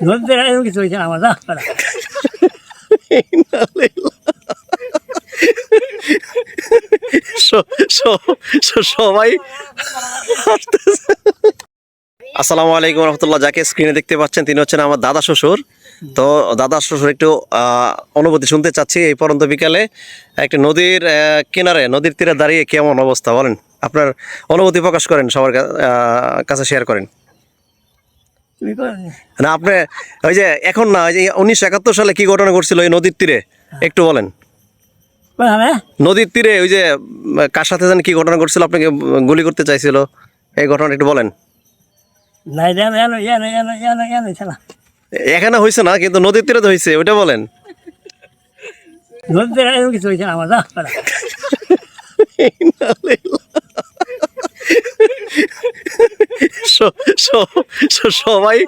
নদীতে এরকম কিছু হয়েছে না আমার যা করা। সবাই আসসালামু আলাইকুম রহমতুল্লাহ। যাকে স্ক্রিনে দেখতে পাচ্ছেন তিনি হচ্ছেন আমার দাদা শ্বশুর। তো দাদা শ্বশুর একটু অনুভূতি শুনতে চাচ্ছি। এই পরন্ত বিকালে একটি নদীর কিনারে, নদীর তীরে দাঁড়িয়ে কেমন অবস্থা বলেন, আপনার অনুভূতি প্রকাশ করেন, সবার কাছে শেয়ার করেন। তুমি করেন না আপনি ওই যে এখন না, ওই যে 1971 সালে কি ঘটনা ঘটছিল এই নদীর তীরে একটু বলেন। নদীর তীরে ওই যে কার সাথে জানি কি ঘটনা ঘটছিল, আপনাকে গুলি করতে চাইছিল, এই ঘটনা একটু বলেন। নাই জানো জানো জানো জানো জানো জানো ছাড়া এখানে হয়েছে না, কিন্তু নদীর তীরে তো হয়েছে, ওইটা বলেন। নদীতে এরকম কিছু হয়েছে না আমার যা করা। সবাই